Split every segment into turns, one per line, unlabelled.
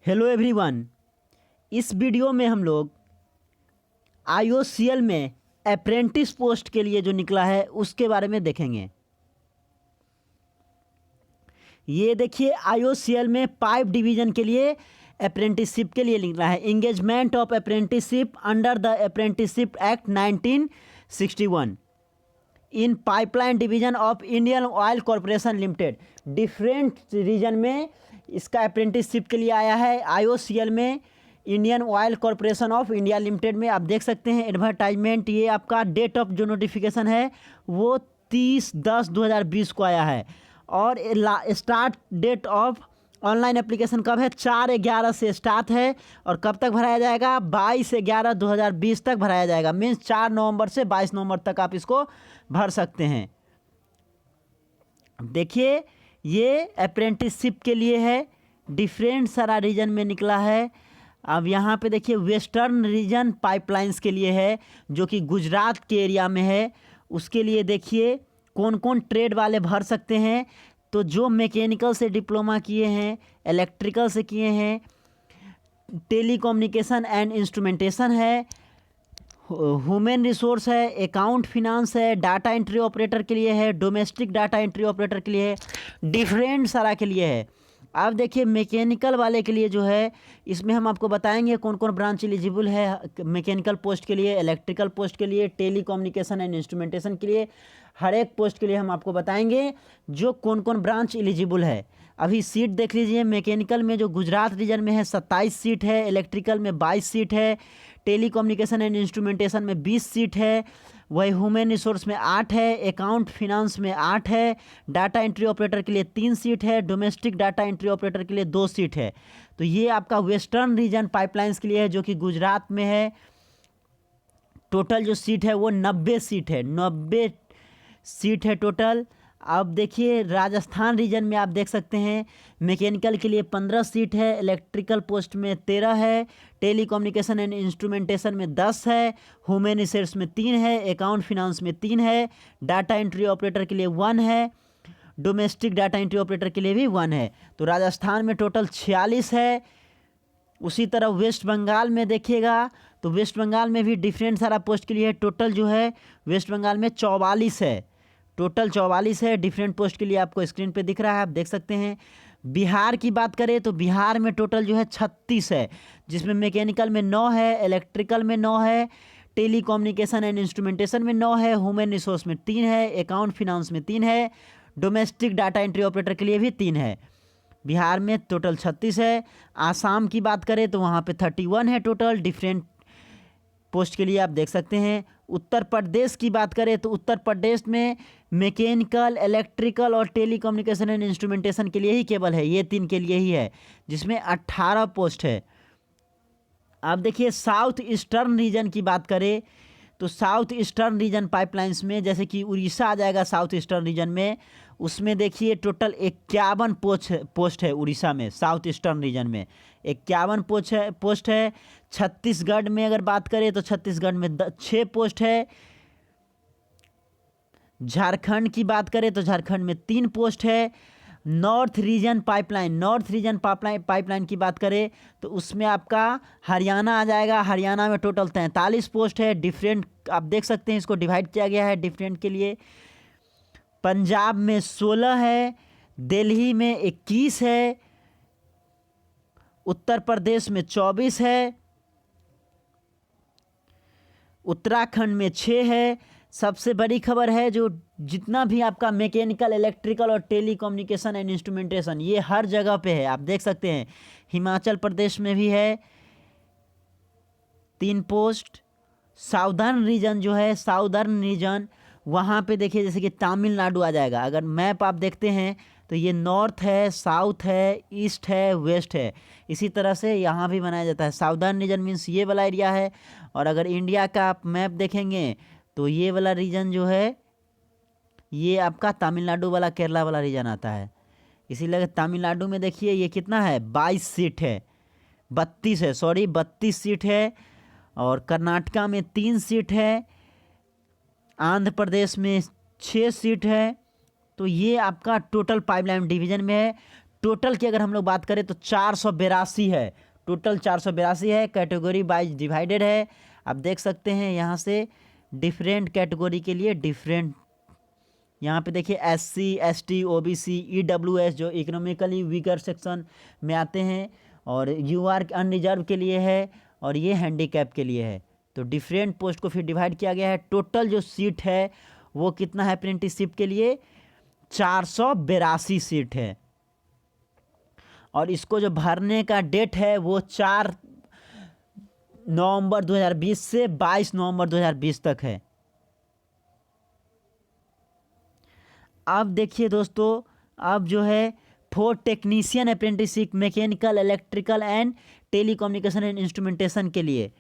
Hello everyone. इस video में हम लोग आईओसीएल में अप्रेंटिस पोस्ट के लिए जो निकला है उसके बारे में देखेंगे। ये देखिए आईओसीएल में पाइप डिवीजन के लिए अप्रेंटिसशिप के लिए निकला है। Engagement of apprenticeship under the apprenticeship act 1961 in pipeline division of Indian Oil Corporation Limited. Different region में इसका अप्रेंटिसशिप के लिए आया है। आईओसीएल में Indian Oil Corporation of India Limited में आप देख सकते हैं एडवर्टाइजमेंट। ये आपका डेट ऑफ जो नोटिफिकेशन है वो 30/10/2020 को आया है और start date of online application कब है? 4/11 से स्टार्ट है और कब तक भराया जाएगा? 22/11/2020 तक भराया जाएगा। मीन्स 4 नवंबर से 22 नवंबर तक आप इसको भर सकते हैं। देखिए ये अप्रेंटिसशिप के लिए है। डिफरेंट सारा रीजन में निकला है। अब यहाँ पे देखिए वेस्टर्न रीजन पाइपलाइंस के लिए है जो कि गुजरात के एरिया में है। उसके लिए देखिए कौन कौन ट्रेड वाले भर सकते हैं। तो जो मैकेनिकल से डिप्लोमा किए हैं, इलेक्ट्रिकल से किए हैं, टेलीकम्युनिकेशन एंड इंस्ट्रूमेंटेशन है, ह्यूमन रिसोर्स है, अकाउंट फिनांस है, डाटा एंट्री ऑपरेटर के लिए है, डोमेस्टिक डाटा एंट्री ऑपरेटर के लिए है, डिफरेंट सारा के लिए है। अब देखिए मैकेनिकल वाले के लिए जो है इसमें हम आपको बताएंगे कौन कौन ब्रांच एलिजिबल है मैकेनिकल पोस्ट के लिए, इलेक्ट्रिकल पोस्ट के लिए, टेलीकम्युनिकेशन एंड इंस्ट्रूमेंटेशन के लिए। हर एक पोस्ट के लिए हम आपको बताएंगे जो कौन कौन ब्रांच एलिजिबल है। अभी सीट देख लीजिए। मैकेनिकल में जो गुजरात रीजन में है 27 सीट है, इलेक्ट्रिकल में 22 सीट है, टेलीकम्युनिकेशन एंड इंस्ट्रूमेंटेशन में 20 सीट है, वही ह्यूमन रिसोर्स में 8 है, अकाउंट फिनांस में 8 है, डाटा एंट्री ऑपरेटर के लिए 3 सीट है, डोमेस्टिक डाटा एंट्री ऑपरेटर के लिए 2 सीट है। तो ये आपका वेस्टर्न रीजन पाइपलाइंस के लिए है जो कि गुजरात में है। टोटल जो सीट है वो 90 सीट है, 90 सीट है टोटल। अब देखिए राजस्थान रीजन में आप देख सकते हैं मैकेनिकल के लिए 15 सीट है, इलेक्ट्रिकल पोस्ट में 13 है, टेलीकम्युनिकेशन एंड इंस्ट्रूमेंटेशन में 10 है, ह्यूमन रिसोर्स में 3 है, अकाउंट फिनांस में 3 है, डाटा एंट्री ऑपरेटर के लिए 1 है, डोमेस्टिक डाटा एंट्री ऑपरेटर के लिए भी 1 है। तो राजस्थान में टोटल 46 है। उसी तरह वेस्ट बंगाल में देखिएगा तो वेस्ट बंगाल में भी डिफरेंट सारा पोस्ट के लिए टोटल जो है वेस्ट बंगाल में 44 है। टोटल 44 है डिफरेंट पोस्ट के लिए। आपको स्क्रीन पे दिख रहा है, आप देख सकते हैं। बिहार की बात करें तो बिहार में टोटल जो है 36 है, जिसमें मैकेनिकल में 9 है, इलेक्ट्रिकल में 9 है, टेलीकम्युनिकेशन एंड इंस्ट्रूमेंटेशन में 9 है, ह्यूमन रिसोर्स में 3 है, अकाउंट फिनांस में 3 है, डोमेस्टिक डाटा एंट्री ऑपरेटर के लिए भी 3 है। बिहार में टोटल 36 है। आसाम की बात करें तो वहाँ पे 31 है टोटल डिफरेंट पोस्ट के लिए, आप देख सकते हैं। उत्तर प्रदेश की बात करें तो उत्तर प्रदेश में मैकेनिकल, इलेक्ट्रिकल और टेलीकम्युनिकेशन एंड इंस्ट्रूमेंटेशन के लिए ही केवल है, ये 3 के लिए ही है, जिसमें 18 पोस्ट है। अब देखिए साउथ ईस्टर्न रीजन की बात करें तो साउथ ईस्टर्न रीजन पाइपलाइंस में जैसे कि उड़ीसा आ जाएगा साउथ ईस्टर्न रीजन में। उसमें देखिए टोटल 51 पोस्ट है उड़ीसा में, साउथ ईस्टर्न रीजन में 51 पोस्ट है। छत्तीसगढ़ में अगर बात करें तो छत्तीसगढ़ में 6 पोस्ट है। झारखंड की बात करें तो झारखंड में 3 पोस्ट है। नॉर्थ रीजन पाइपलाइन की बात करें तो उसमें आपका हरियाणा आ जाएगा। हरियाणा में टोटल 43 पोस्ट है। डिफरेंट आप देख सकते हैं, इसको डिवाइड किया गया है डिफरेंट के लिए। पंजाब में 16 है, दिल्ली में 21 है, उत्तर प्रदेश में 24 है, उत्तराखंड में 6 है। सबसे बड़ी खबर है जो जितना भी आपका मैकेनिकल, इलेक्ट्रिकल और टेलीकम्युनिकेशन एंड इंस्ट्रूमेंटेशन ये हर जगह पे है, आप देख सकते हैं। हिमाचल प्रदेश में भी है 3 पोस्ट। साउदर्न रीजन जो है, साउदर्न रीजन वहाँ पे देखिए जैसे कि तमिलनाडु आ जाएगा। अगर मैप आप देखते हैं तो ये नॉर्थ है, साउथ है, ईस्ट है, वेस्ट है, इसी तरह से यहाँ भी बनाया जाता है। साउदर्न रीजन मीन्स ये वाला एरिया है। और अगर इंडिया का आप मैप देखेंगे तो ये वाला रीजन जो है ये आपका तमिलनाडु वाला, केरला वाला रीजन आता है। इसीलिए तमिलनाडु में देखिए ये कितना है, 22 सीट है, 32 सीट है। और कर्नाटका में 3 सीट है, आंध्र प्रदेश में 6 सीट है। तो ये आपका टोटल पाइपलाइन डिवीजन में है। टोटल की अगर हम लोग बात करें तो 482 है, टोटल 482 है। कैटेगरी वाइज डिवाइडेड है, आप देख सकते हैं यहाँ से डिफरेंट कैटेगरी के लिए डिफरेंट, यहाँ पे देखिए SC ST OBC EWS जो इकोनॉमिकली वीकर सेक्शन में आते हैं, और UR अनरिजर्व के लिए है, और ये हैंडीकैप के लिए है। तो डिफरेंट पोस्ट को फिर डिवाइड किया गया है। टोटल जो सीट है वो कितना है अप्रेंटिसशिप के लिए, 482 सीट है। और इसको जो भरने का डेट है वो 4 नवंबर 2020 से 22 नवंबर 2020 तक है। अब देखिए दोस्तों, अब जो है for technician apprenticeship mechanical, electrical and telecommunication and instrumentation के लिए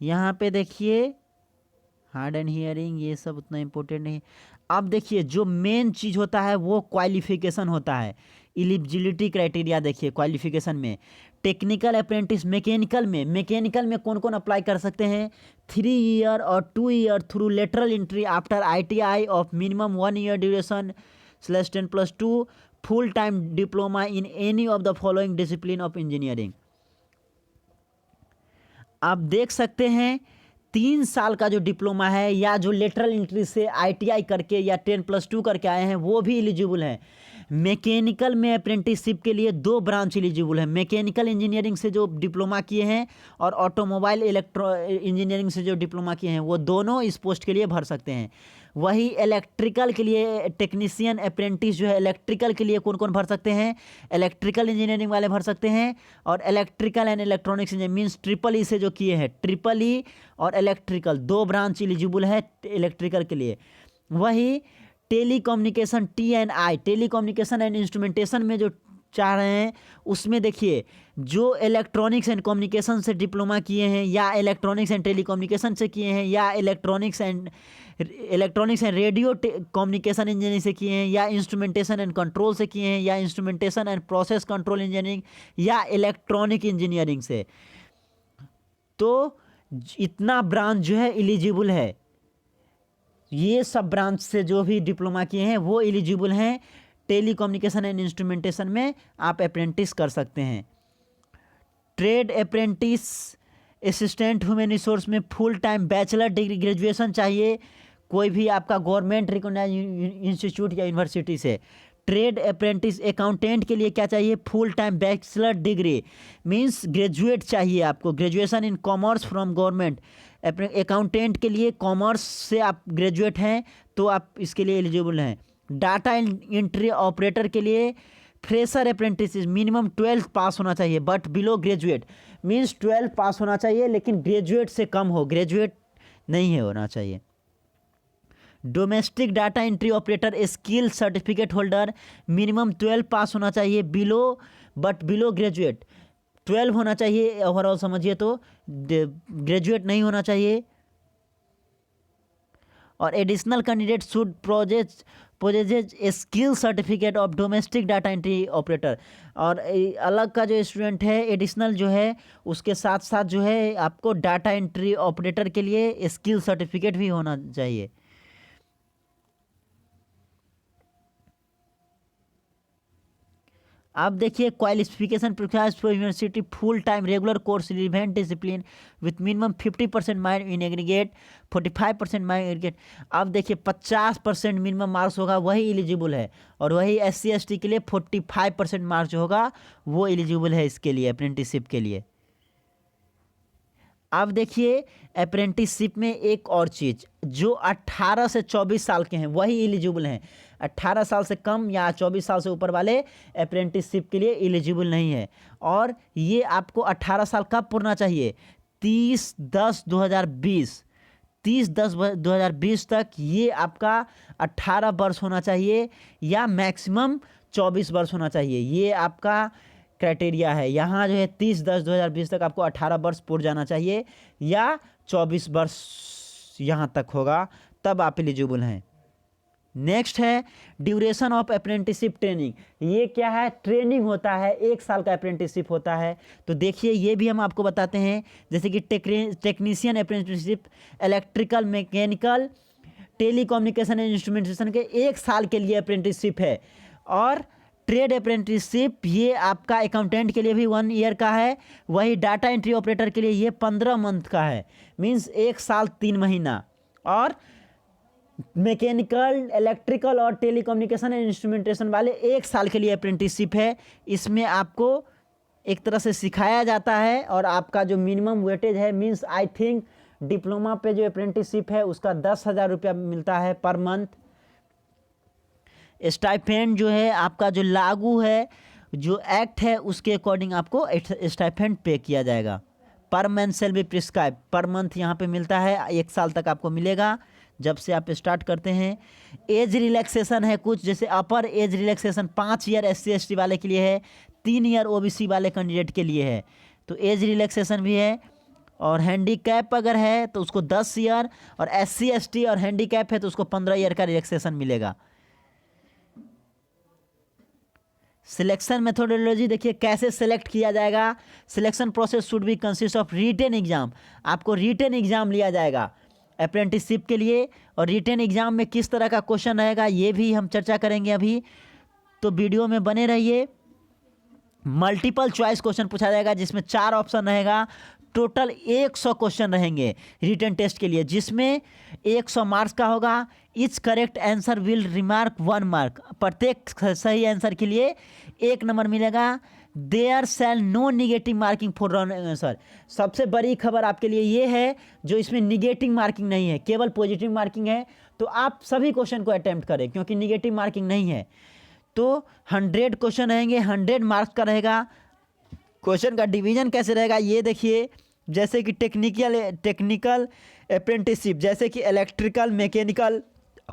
यहाँ पे देखिए हार्ड एंड हियरिंग ये सब उतना इम्पोर्टेंट नहीं। अब देखिए जो मेन चीज़ होता है वो क्वालिफिकेशन होता है, एलिजिबिलिटी क्राइटेरिया। देखिए क्वालिफिकेशन में टेक्निकल अप्रेंटिस मैकेनिकल में कौन कौन अप्लाई कर सकते हैं, 3 ईयर और 2 year through lateral entry after ITI of minimum 1 year duration /10+2 full time diploma in any of the following discipline of engineering. आप देख सकते हैं 3 साल का जो डिप्लोमा है या जो लेटरल एंट्री से ITI करके या 10+2 करके आए हैं वो भी एलिजिबल हैं। मैकेनिकल में अप्रेंटिसशिप के लिए 2 ब्रांच एलिजिबल है, मैकेनिकल इंजीनियरिंग से जो डिप्लोमा किए हैं और ऑटोमोबाइल इलेक्ट्रो इंजीनियरिंग से जो डिप्लोमा किए हैं वो दोनों इस पोस्ट के लिए भर सकते हैं। वही इलेक्ट्रिकल के लिए टेक्नीशियन अप्रेंटिस जो है इलेक्ट्रिकल के लिए कौन कौन भर सकते हैं, इलेक्ट्रिकल इंजीनियरिंग वाले भर सकते हैं, और electrical and electronics engineering means triple से जो किए हैं, ट्रिपल और इलेक्ट्रिकल 2 ब्रांच एलिजिबल है इलेक्ट्रिकल के लिए। वही telecommunication TNI telecommunication and instrumentation में जो चाह रहे हैं उसमें देखिए जो इलेक्ट्रॉनिक्स एंड कम्युनिकेशन से डिप्लोमा किए हैं या इलेक्ट्रॉनिक्स एंड टेलीकम्युनिकेशन से किए हैं या electronics and radio communication engineering से किए हैं या इंस्ट्रूमेंटेशन एंड कंट्रोल से किए हैं या instrumentation and process control engineering या इलेक्ट्रॉनिक इंजीनियरिंग से, तो इतना ब्रांच जो है एलिजिबल है। ये सब ब्रांच से जो भी डिप्लोमा किए हैं वो एलिजिबल हैं, टेलीकम्युनिकेशन एंड इंस्ट्रूमेंटेशन में आप अप्रेंटिस कर सकते हैं। Trade apprentice assistant human resource में full time bachelor degree graduation चाहिए, कोई भी आपका गवर्नमेंट रिकॉग्नाइज इंस्टीट्यूट या यूनिवर्सिटी से। ट्रेड अप्रेंटिस अकाउंटेंट के लिए क्या चाहिए, full time bachelor degree means graduate चाहिए आपको, graduation in commerce from government. Accountant के लिए कॉमर्स से आप ग्रेजुएट हैं तो आप इसके लिए एलिजिबल हैं। डाटा एंट्री ऑपरेटर के लिए फ्रेशर अप्रेंटिस मिनिमम 12th पास होना चाहिए बट बिलो ग्रेजुएट मींस 12 पास होना चाहिए लेकिन ग्रेजुएट से कम हो, ग्रेजुएट नहीं है होना चाहिए। Domestic data entry operator skill certificate holder minimum 12 पास होना चाहिए बिलो ग्रेजुएट, 12 होना चाहिए ओवरऑल समझिए तो, ग्रेजुएट नहीं होना चाहिए। और additional candidate should possess skill certificate of domestic data entry operator. और अलग का जो स्टूडेंट है एडिशनल जो है उसके साथ साथ जो है आपको डाटा एंट्री ऑपरेटर के लिए स्किल सर्टिफिकेट भी होना चाहिए। अब देखिए qualification prerequisites for university full time regular course relevant discipline with minimum 50% marks in aggregate 45% marks aggregate. अब देखिए 50% मिनिमम मार्क्स होगा वही एलिजिबल है, और वही SC ST के लिए 45% मार्क्स जो होगा वो एलिजिबल है इसके लिए अप्रेंटिसशिप के लिए। अब देखिए अप्रेंटिसशिप में एक और चीज़, जो 18 से 24 साल के हैं वही एलिजिबल हैं, 18 साल से कम या 24 साल से ऊपर वाले अप्रेंटिसशिप के लिए एलिजिबल नहीं है। और ये आपको 18 साल कब पूरना चाहिए, 30/10/2020 30/10/2020 तक ये आपका 18 वर्ष होना चाहिए या मैक्सिमम 24 वर्ष होना चाहिए, ये आपका क्राइटेरिया है। यहाँ जो है 30/10/2020 तक आपको 18 वर्ष पूर जाना चाहिए या 24 वर्ष यहाँ तक होगा तब आप एलिजिबल हैं। नेक्स्ट है ड्यूरेशन ऑफ अप्रेंटिसशिप ट्रेनिंग। ये क्या है, ट्रेनिंग होता है, 1 साल का अप्रेंटिसशिप होता है। तो देखिए ये भी हम आपको बताते हैं, जैसे कि technician apprenticeship electrical mechanical telecommunication and instrumentation के 1 साल के लिए अप्रेंटिसशिप है। और ट्रेड अप्रेंटिसशिप ये आपका अकाउंटेंट के लिए भी 1 ईयर का है, वही डाटा एंट्री ऑपरेटर के लिए ये 15 मंथ का है, मीन्स 1 साल 3 महीना। और मैकेनिकल, इलेक्ट्रिकल और टेलीकम्युनिकेशन एंड इंस्ट्रूमेंटेशन वाले 1 साल के लिए अप्रेंटिसशिप है। इसमें आपको एक तरह से सिखाया जाता है और आपका जो मिनिमम वेटेज है, मीन्स आई थिंक डिप्लोमा पे जो अप्रेंटिसशिप है उसका 10,000 रुपया मिलता है पर मंथ। स्टाइपेंड जो है आपका जो लागू है, जो एक्ट है उसके अकॉर्डिंग आपको स्टाइपेंड पे किया जाएगा। Per month shall be prescribe, per month यहाँ पे मिलता है, 1 साल तक आपको मिलेगा जब से आप स्टार्ट करते हैं। एज रिलैक्सेशन है कुछ, जैसे अपर एज रिलैक्सेशन 5 ईयर SC/ST वाले के लिए है, 3 ईयर OBC वाले कैंडिडेट के लिए है, तो एज रिलैक्सेशन भी है। और हैंडीकैप अगर है तो उसको 10 ईयर, और SC/ST और हैंडीकैप है तो उसको 15 ईयर का रिलैक्सेशन मिलेगा। सिलेक्शन मेथोडोलॉजी देखिए कैसे सेलेक्ट किया जाएगा। Selection process should be consist of written exam, आपको रिटन एग्जाम लिया जाएगा अप्रेंटिसशिप के लिए। और रिटन एग्जाम में किस तरह का क्वेश्चन रहेगा ये भी हम चर्चा करेंगे अभी, तो वीडियो में बने रहिए। मल्टीपल चॉइस क्वेश्चन पूछा जाएगा जिसमें 4 ऑप्शन रहेगा। टोटल 100 क्वेश्चन रहेंगे रिटन टेस्ट के लिए, जिसमें 100 मार्क्स का होगा। Each correct answer will remark 1 mark, प्रत्येक सही आंसर के लिए 1 नंबर मिलेगा। There shall no negative marking for wrong answer. सबसे बड़ी खबर आपके लिए ये है जो इसमें निगेटिव मार्किंग नहीं है, केवल पॉजिटिव मार्किंग है। तो आप सभी क्वेश्चन को अटेम्प्ट करें क्योंकि निगेटिव मार्किंग नहीं है। तो 100 क्वेश्चन रहेंगे, 100 मार्क्स का रहेगा। क्वेश्चन का डिवीजन कैसे रहेगा ये देखिए, जैसे कि टेक्निकल अप्रेंटिसशिप, जैसे कि इलेक्ट्रिकल, मैकेनिकल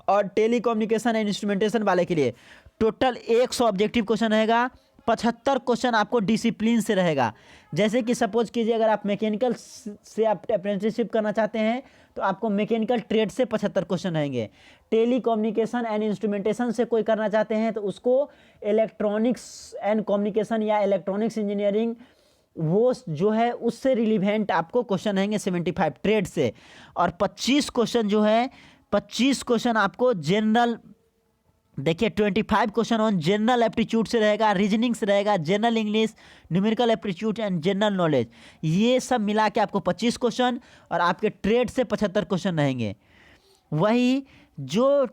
और टेलीकम्युनिकेशन एंड इंस्ट्रूमेंटेशन वाले के लिए टोटल 100 ऑब्जेक्टिव क्वेश्चन रहेगा। 75 क्वेश्चन आपको डिसिप्लिन से रहेगा। जैसे कि सपोज कीजिए अगर आप मैकेनिकल से आप अप्रेंटिसशिप करना चाहते हैं तो आपको मैकेनिकल ट्रेड से 75 क्वेश्चन रहेंगे। टेलीकम्युनिकेशन एंड इंस्ट्रूमेंटेशन से कोई करना चाहते हैं तो उसको इलेक्ट्रॉनिक्स एंड कम्युनिकेशन या इलेक्ट्रॉनिक्स इंजीनियरिंग वो जो है उससे रिलीवेंट आपको क्वेश्चन रहेंगे 75 ट्रेड से। और 25 क्वेश्चन जो है, 25 क्वेश्चन आपको जनरल, देखिए 25 क्वेश्चन ऑन जनरल एप्टीट्यूड से रहेगा, रीजनिंग से रहेगा, general English, numerical aptitude and general knowledge, ये सब मिला के आपको 25 क्वेश्चन। और आपके ट्रेड से 75 क्वेश्चन रहेंगे। वही जो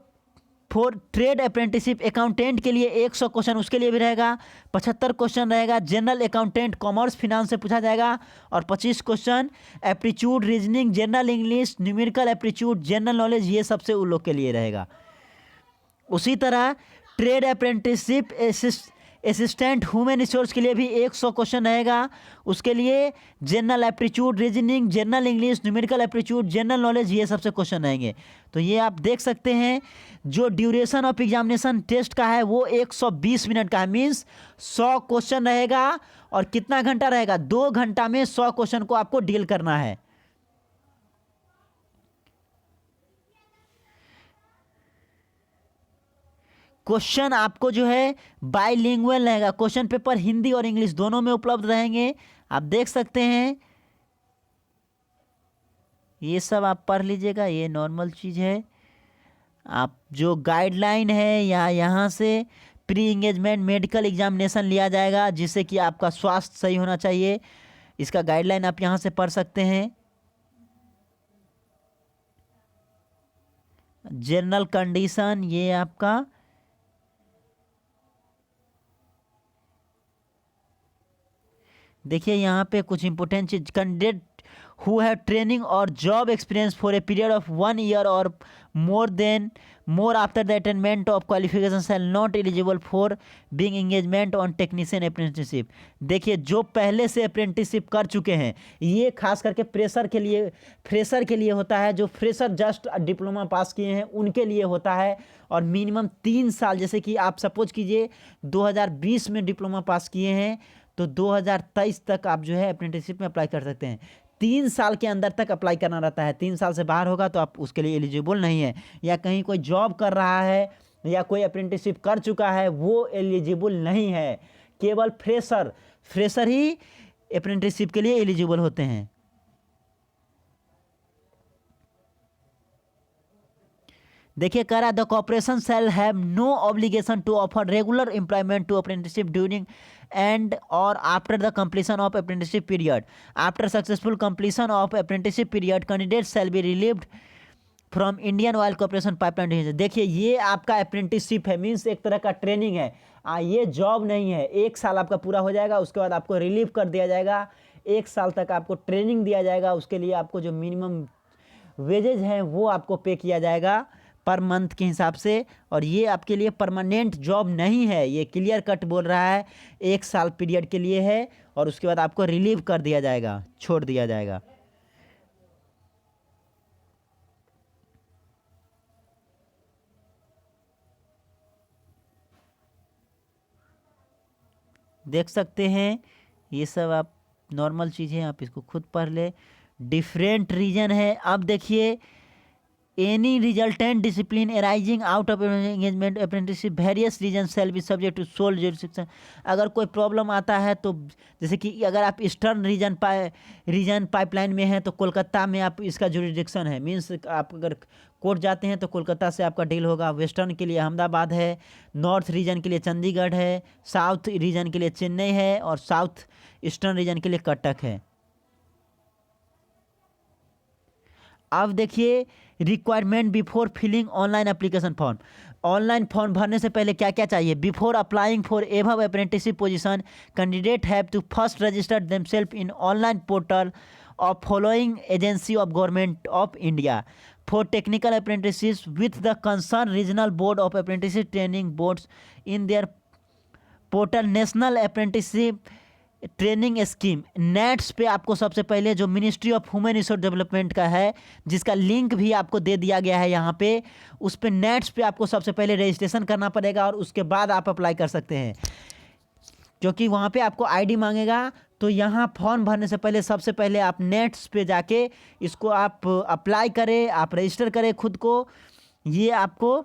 फॉर ट्रेड अप्रेंटिसशिप अकाउंटेंट के लिए 100 क्वेश्चन उसके लिए भी रहेगा, 75 क्वेश्चन रहेगा जनरल अकाउंटेंट कॉमर्स फिनांस से पूछा जाएगा। और 25 question aptitude, reasoning, general English, numerical aptitude, general knowledge, ये सबसे उन लोग के लिए रहेगा। उसी तरह trade apprenticeship assistant human resource के लिए भी 100 क्वेश्चन रहेगा। उसके लिए general aptitude, reasoning, general English, numerical aptitude, general knowledge, ये सबसे क्वेश्चन रहेंगे। तो ये आप देख सकते हैं जो ड्यूरेशन ऑफ एग्जामिनेशन टेस्ट का है वो 120 मिनट का है, मीन्स 100 क्वेश्चन रहेगा। और कितना घंटा रहेगा, 2 घंटा में 100 क्वेश्चन को आपको डील करना है। क्वेश्चन आपको जो है बाइलिंगुअल रहेगा, क्वेश्चन पेपर हिंदी और इंग्लिश दोनों में उपलब्ध रहेंगे, आप देख सकते हैं। ये सब आप पढ़ लीजिएगा, ये नॉर्मल चीज़ है। आप जो गाइडलाइन है या यहाँ से प्री इंगेजमेंट मेडिकल एग्जामिनेशन लिया जाएगा जिससे कि आपका स्वास्थ्य सही होना चाहिए, इसका गाइडलाइन आप यहाँ से पढ़ सकते हैं। जनरल कंडीशन, ये आपका देखिए यहाँ पे कुछ इंपॉर्टेंट चीज, कैंडिडेट हु हैव ट्रेनिंग और job experience for a period of 1 year और more after the attainment of qualification shall not eligible for being engagement on technician apprenticeship. देखिए जो पहले से अप्रेंटिसशिप कर चुके हैं, ये खास करके फ्रेशर के लिए होता है। जो फ्रेशर जस्ट डिप्लोमा पास किए हैं उनके लिए होता है। और मिनिमम 3 साल, जैसे कि आप सपोज कीजिए 2020 में डिप्लोमा पास किए हैं तो 2023 तक आप जो है अप्रेंटिसशिप में अप्लाई कर सकते हैं। 3 साल के अंदर तक अप्लाई करना रहता है, 3 साल से बाहर होगा तो आप उसके लिए एलिजिबल नहीं है। या कहीं कोई जॉब कर रहा है या कोई अप्रेंटिसशिप कर चुका है वो एलिजिबल नहीं है। केवल फ्रेशर ही अप्रेंटिसशिप के लिए एलिजिबल होते हैं। देखिए कह रहा है the corporation shall have no obligation to offer regular employment to apprenticeship during end और after the completion of apprenticeship period. After successful completion of apprenticeship period candidate shall be relieved from Indian Oil Corporation pipeline division. देखिए ये आपका apprenticeship है, means एक तरह का training है। ये जॉब नहीं है। 1 साल आपका पूरा हो जाएगा, उसके बाद आपको रिलीव कर दिया जाएगा। 1 साल तक आपको ट्रेनिंग दिया जाएगा, उसके लिए आपको जो मिनिमम वेजेज हैं वो आपको पे किया जाएगा पर मंथ के हिसाब से। और ये आपके लिए परमानेंट जॉब नहीं है, ये क्लियर कट बोल रहा है। 1 साल पीरियड के लिए है और उसके बाद आपको रिलीव कर दिया जाएगा, छोड़ दिया जाएगा। देख सकते हैं ये सब आप नॉर्मल चीज़ें, आप इसको खुद पढ़ ले। डिफरेंट रीजन है। अब देखिए any resultant discipline arising out of engagement apprenticeship various region shall be subject to sole jurisdiction. अगर कोई प्रॉब्लम आता है तो जैसे कि अगर आप ईस्टर्न रीजन पाइपलाइन में हैं तो कोलकाता में आप इसका जुरिसडिक्शन है, मीन्स आप अगर कोर्ट जाते हैं तो कोलकाता से आपका डील होगा। वेस्टर्न के लिए अहमदाबाद है, नॉर्थ रीजन के लिए चंडीगढ़ है, साउथ रीजन के लिए चेन्नई है और साउथ ईस्टर्न रीजन के लिए कटक है। अब देखिए requirement before filling online application form. Online form भरने से पहले क्या क्या चाहिए? Before applying for above apprenticeship position candidate have to first register themselves in online portal of following agency of government of India for technical apprenticeship with the concern regional board of apprenticeship training boards in their portal national apprenticeship training scheme. NATS पे आपको सबसे पहले जो ministry of human resource development का है, जिसका link भी आपको दे दिया गया है यहाँ पे, उस पे नेट्स पे आपको सबसे पहले रजिस्ट्रेशन करना पड़ेगा और उसके बाद आप अप्लाई कर सकते हैं, क्योंकि वहाँ पे आपको आईडी मांगेगा। तो यहाँ फॉर्म भरने से पहले सबसे पहले आप नेट्स पे जाके इसको आप अप्लाई करें, आप रजिस्टर करें खुद को। ये आपको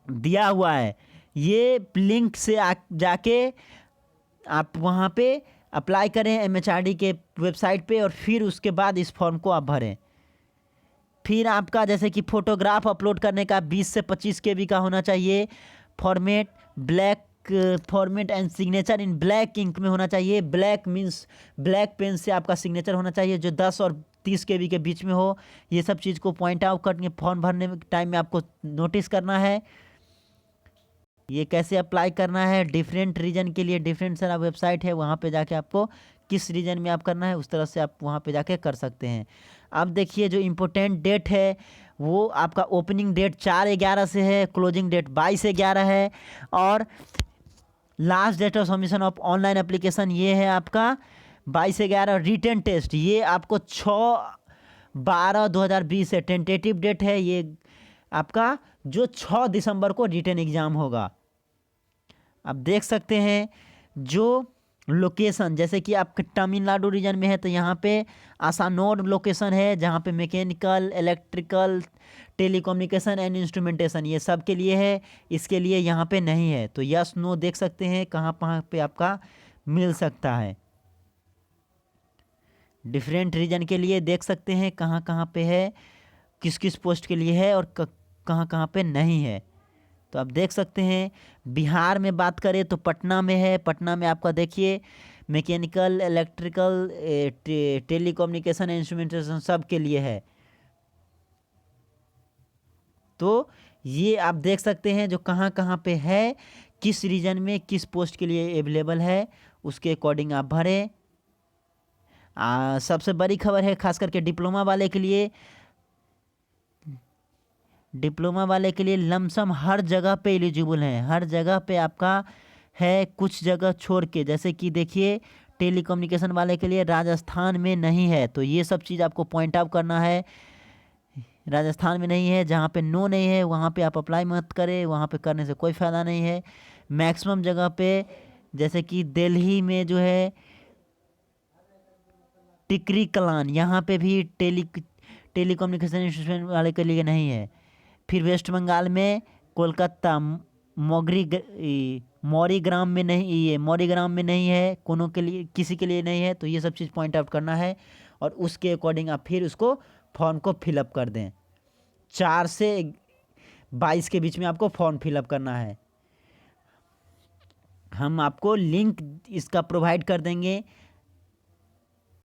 दिया हुआ है, ये लिंक से जाके आप वहाँ पे अप्लाई करें एमएचआरडी के वेबसाइट पे और फिर उसके बाद इस फॉर्म को आप भरें। फिर आपका जैसे कि फ़ोटोग्राफ अपलोड करने का 20 से 25 KB का होना चाहिए। Format black format and signature in black ink में होना चाहिए। ब्लैक मीन्स ब्लैक पेन से आपका सिग्नेचर होना चाहिए जो 10 और 30 KB के बीच में हो। ये सब चीज़ को पॉइंट आउट करके फॉर्म भरने टाइम में आपको नोटिस करना है। ये कैसे अप्लाई करना है, डिफरेंट रीजन के लिए डिफरेंट सारा वेबसाइट है, वहाँ पे जाके आपको किस रीजन में आप करना है उस तरह से आप वहाँ पे जाके कर सकते हैं। अब देखिए जो इम्पोर्टेंट डेट है वो आपका ओपनिंग डेट 4/11 से है, क्लोजिंग डेट 22/11 है और last date of submission of online application ये है आपका 22/11। रिटन टेस्ट ये आपको 6/12/2020 है, टेंटेटिव डेट है ये आपका, जो 6 दिसंबर को रिटन एग्ज़ाम होगा। आप देख सकते हैं जो लोकेशन, जैसे कि आप तमिलनाडु रीजन में है तो यहाँ पे आसानोड लोकेशन है जहाँ पे mechanical, electrical, telecommunication and instrumentation ये सब के लिए है, इसके लिए यहाँ पे नहीं है। तो यस नो देख सकते हैं कहाँ कहाँ पे आपका मिल सकता है। डिफरेंट रीजन के लिए देख सकते हैं कहाँ कहाँ पे है, किस किस पोस्ट के लिए है और कहाँ कहाँ पे नहीं है। तो आप देख सकते हैं बिहार में बात करें तो पटना में है। पटना में आपका देखिए मैकेनिकल, इलेक्ट्रिकल, टेलीकम्युनिकेशन, इंस्ट्रूमेंटेशन सब के लिए है। तो ये आप देख सकते हैं जो कहाँ कहाँ पे है, किस रीजन में किस पोस्ट के लिए अवेलेबल है, उसके अकॉर्डिंग आप भरें। सबसे बड़ी खबर है खास करके डिप्लोमा वाले के लिए। डिप्लोमा वाले के लिए लमसम हर जगह पे एलिजिबल हैं, हर जगह पे आपका है, कुछ जगह छोड़ के। जैसे कि देखिए टेलीकम्युनिकेशन वाले के लिए राजस्थान में नहीं है, तो ये सब चीज़ आपको पॉइंट आउट करना है। राजस्थान में नहीं है, जहाँ पे नो नहीं है वहाँ पे आप अप्लाई मत करें, वहाँ पे करने से कोई फ़ायदा नहीं है। मैक्सिमम जगह पे जैसे कि दिल्ली में जो है टिकरी कलान, यहाँ पे भी टेलीकम्युनिकेशन इंस्टीट्यूशन वाले के लिए नहीं है। फिर वेस्ट बंगाल में कोलकाता मौरीग्राम में नहीं, ये मौरीग्राम में नहीं है, कोनो के लिए किसी के लिए नहीं है। तो ये सब चीज़ पॉइंट आउट करना है और उसके अकॉर्डिंग आप फिर उसको फॉर्म को फिलअप कर दें। 22 के बीच में आपको फॉर्म फिलअप करना है। हम आपको लिंक इसका प्रोवाइड कर देंगे